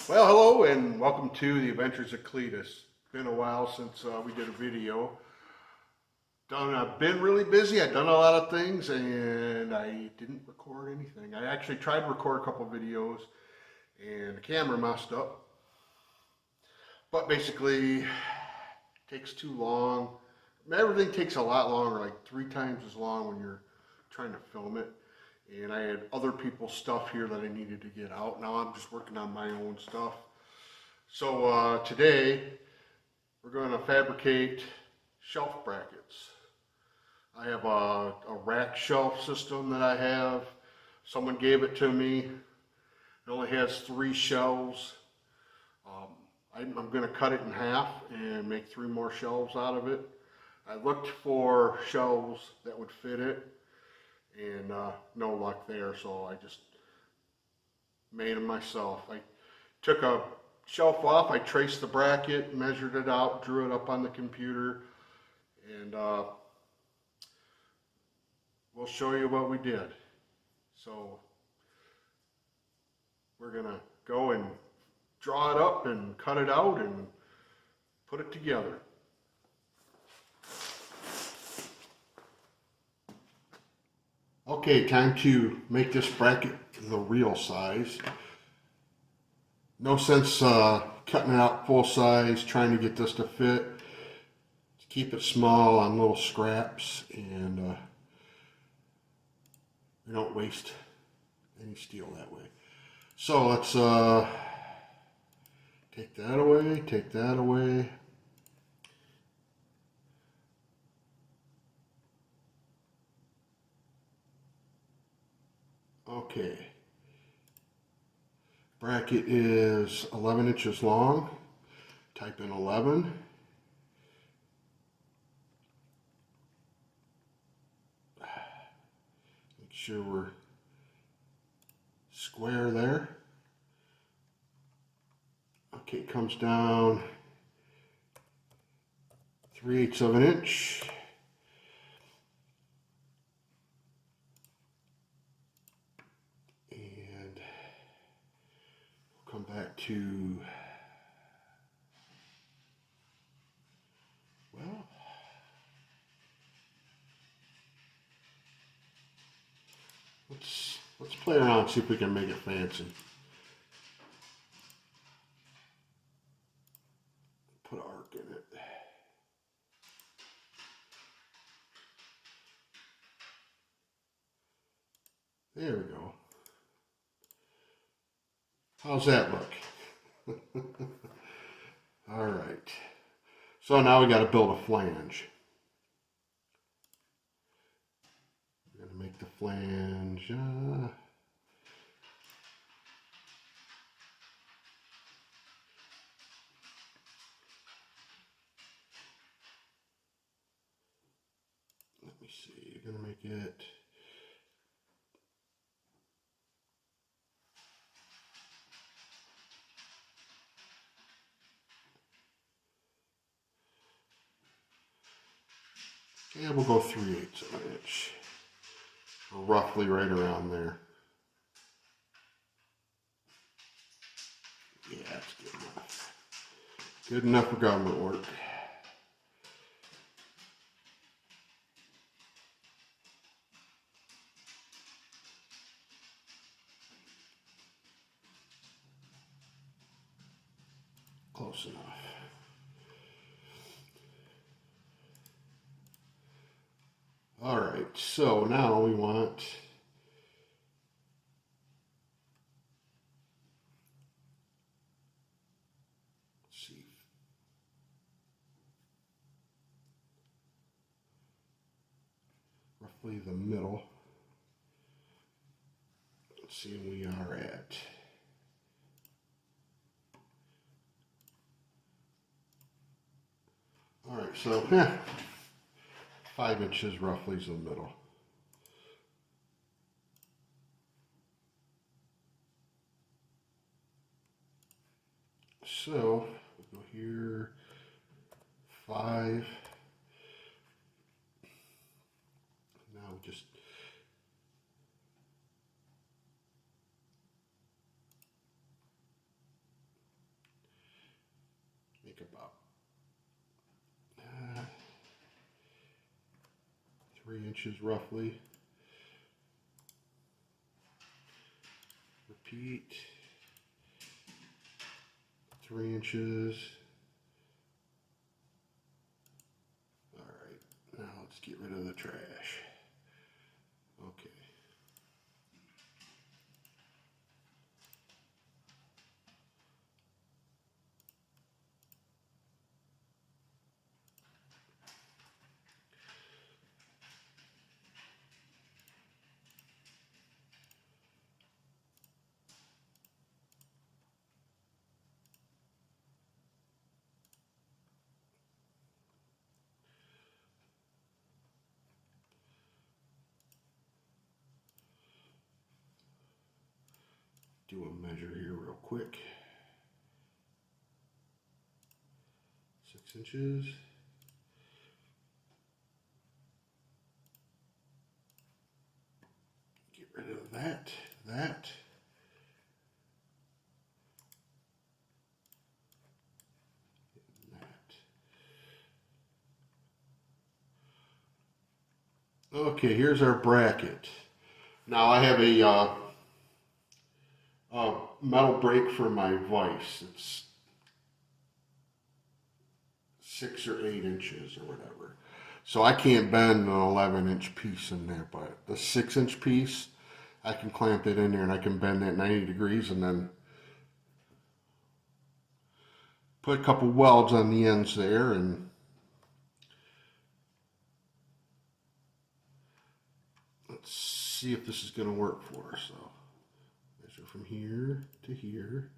Well, hello and welcome to the Adventures of Cletus. It's been a while since we did a video. I've been really busy. I've done a lot of things and I didn't record anything. I actually tried to record a couple of videos and the camera messed up. But basically, it takes too long. Everything takes a lot longer, like 3 times as long when you're trying to film it. And I had other people's stuff here that I needed to get out. Now I'm just working on my own stuff. So today we're going to fabricate shelf brackets. I have a rack shelf system that I have. Someone gave it to me. It only has 3 shelves. I'm going to cut it in half and make 3 more shelves out of it. I looked for shelves that would fit it and no luck there, so I just made them myself. I took a shelf off, I traced the bracket, measured it out, drew it up on the computer, and we'll show you what we did. So we're gonna go and draw it up and cut it out and put it together. Okay, time to make this bracket the real size. No sense cutting it out full size, trying to get this to fit. Keep it small on little scraps, and we don't waste any steel that way. So let's take that away, take that away. Okay. Bracket is 11 inches long. Type in 11. Make sure we're square there. Okay, it comes down 3/8 of an inch. And we'll come back to, well, let's play around, see if we can make it fancy. Put an arc in it. There we go. How's that look? All right. So now we got to build a flange. We're going to make the flange. Let me see. You're going to make it. Yeah, we'll go 3/8 of an inch. Roughly right around there. Yeah, that's good enough. Good enough for government work. Close enough. All right, so now we want, let's see, roughly the middle. Let's see where we are at. All right, so 5 inches roughly is the middle. So we'll go here, 5. Now we just take about 3 inches roughly. Repeat. 3 inches. All right, now let's get rid of the trash. Okay. Do a measure here real quick. 6 inches. Get rid of that, that. Okay, here's our bracket. Now I have a metal brake for my vise. It's 6 or 8 inches or whatever. So I can't bend an 11-inch piece in there, but the 6-inch piece, I can clamp it in there and I can bend it 90 degrees and then put a couple welds on the ends there and let's see if this is going to work for us. So measure from here to here.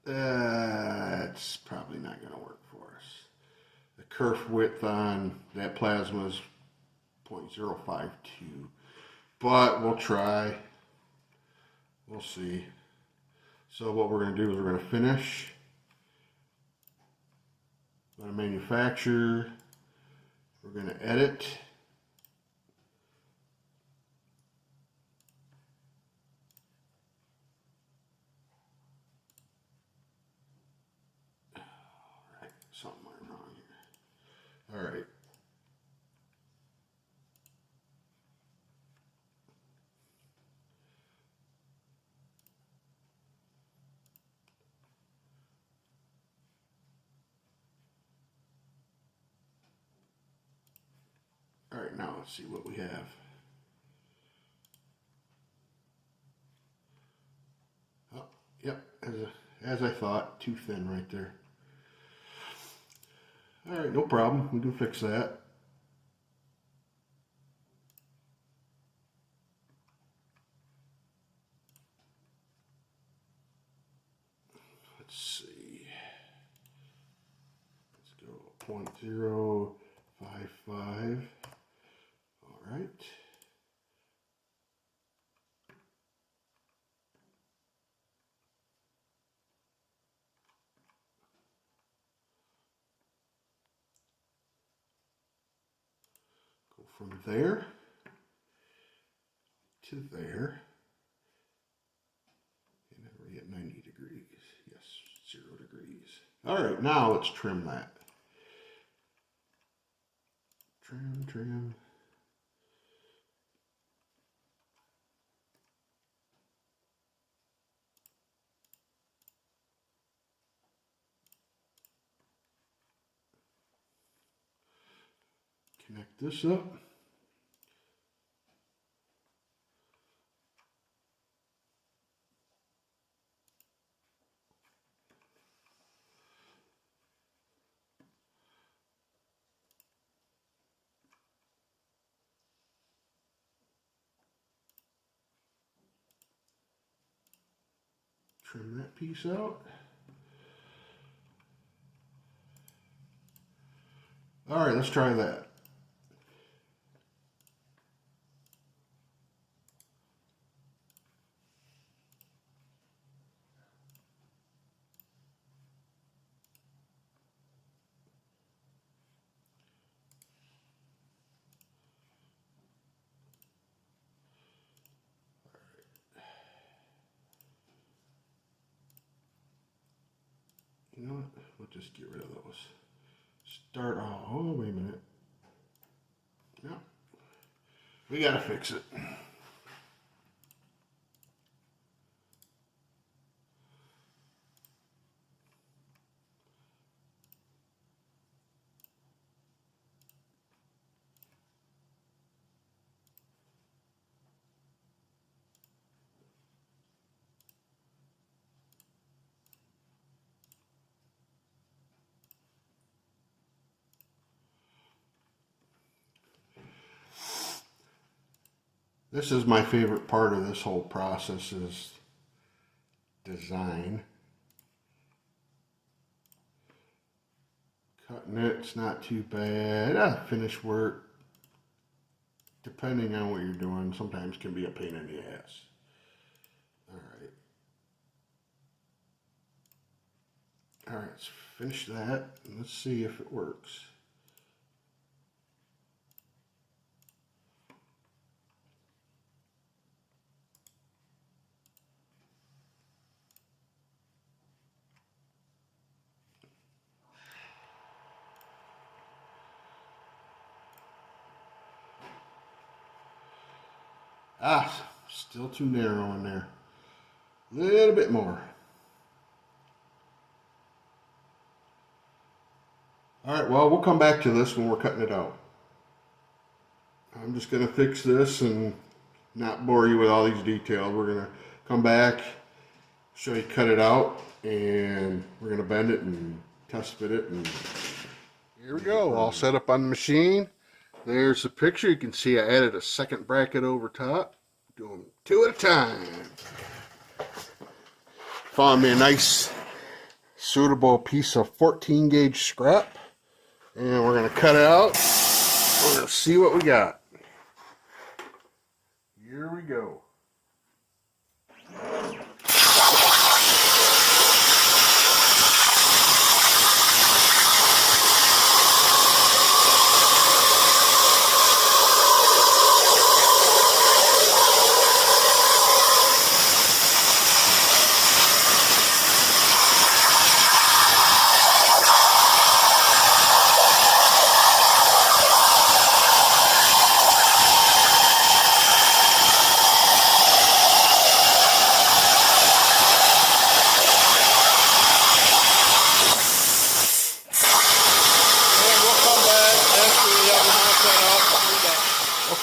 That's probably not going to work for us. The kerf width on that plasma is 0.052, but we'll try. We'll see. So what we're going to do is we're going to finish. We're going to manufacture. We're going to edit. Alright, something went wrong here. Alright. Alright, now let's see what we have. Oh, yep, as I thought, too thin right there. Alright, no problem. We can fix that. Let's see. Let's go 0.055. Alright. Go from there to there. And then we're at 90 degrees. Yes, 0 degrees. Alright, now let's trim that. Trim, trim. Connect this up. Trim that piece out. All right, let's try that. You know what? We'll just get rid of those. Start. Oh, wait a minute. No, we gotta fix it. This is my favorite part of this whole process is design. Cutting it's not too bad. Finish work, depending on what you're doing, sometimes can be a pain in the ass. Alright. Alright, let's finish that and let's see if it works. Still too narrow in there. A little bit more. Alright, well, we'll come back to this when we're cutting it out. I'm just going to fix this and not bore you with all these details. We're going to come back, show you cut it out, and we're going to bend it and test fit it. And here we go, all set up on the machine. There's the picture. You can see I added a second bracket over top. Doing 2 at a time. Found me a nice suitable piece of 14 gauge scrap, and we're going to cut it out. We're going to see what we got. Here we go.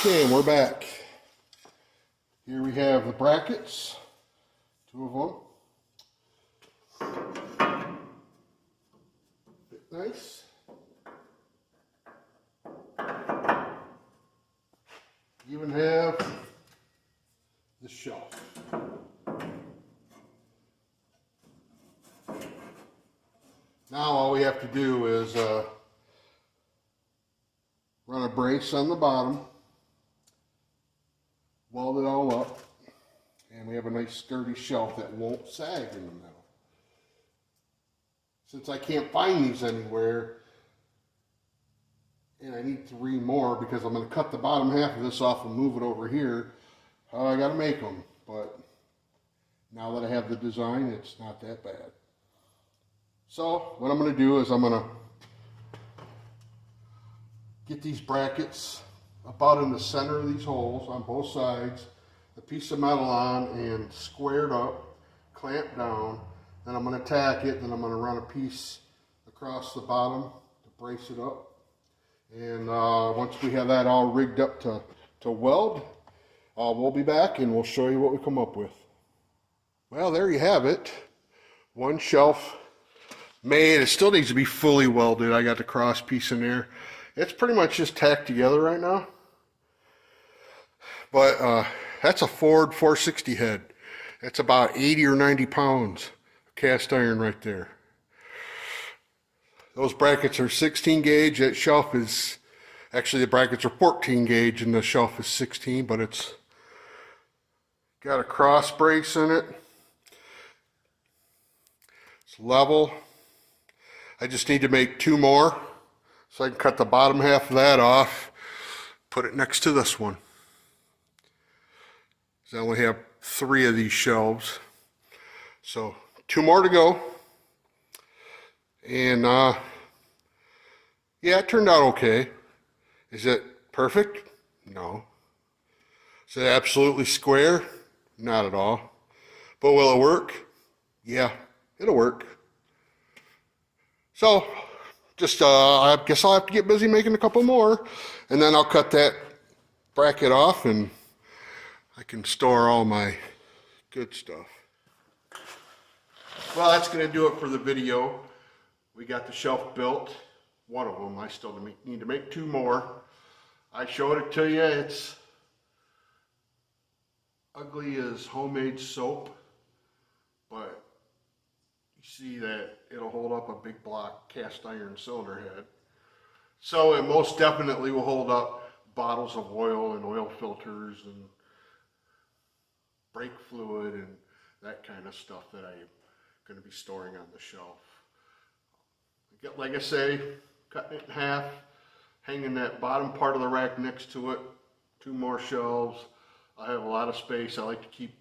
Okay, and we're back. Here we have the brackets, 2 of them. Fit nice. Even have the shelf. Now all we have to do is run a brace on the bottom, weld it all up, and we have a nice sturdy shelf that won't sag in the middle. Since I can't find these anywhere, and I need 3 more because I'm going to cut the bottom half of this off and move it over here, I got to make them. But now that I have the design, it's not that bad. So what I'm going to do is I'm going to get these brackets about in the center of these holes on both sides, a piece of metal on and squared up, clamp down. Then I'm going to tack it, then I'm going to run a piece across the bottom to brace it up. And once we have that all rigged up to weld, we'll be back and we'll show you what we come up with. Well, there you have it. One shelf made. It still needs to be fully welded. I got the cross piece in there. It's pretty much just tacked together right now. But that's a Ford 460 head. It's about 80 or 90 pounds of cast iron right there. Those brackets are 16 gauge. That shelf is, actually the brackets are 14 gauge and the shelf is 16, but it's got a cross brace in it. It's level. I just need to make 2 more so I can cut the bottom half of that off, put it next to this one. So I only have 3 of these shelves. So 2 more to go. And yeah, it turned out okay. Is it perfect? No. Is it absolutely square? Not at all. But will it work? Yeah, it'll work. So, just I guess I'll have to get busy making a couple more, and then I'll cut that bracket off and I can store all my good stuff. Well, that's going to do it for the video. We got the shelf built, one of them. I still need to make two more. I showed it to you. It's ugly as homemade soap, but you see that it'll hold up a big block cast iron cylinder head. So it most definitely will hold up bottles of oil and oil filters and brake fluid and that kind of stuff that I'm going to be storing on the shelf. Like I say, cutting it in half, hanging that bottom part of the rack next to it, two more shelves. I have a lot of space. I like to keep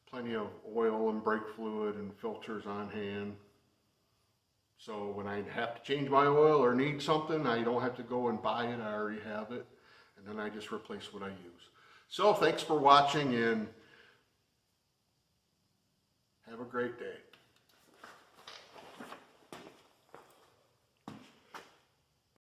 plenty of oil and brake fluid and filters on hand. So when I have to change my oil or need something, I don't have to go and buy it. I already have it. And then I just replace what I use. So thanks for watching and have a great day.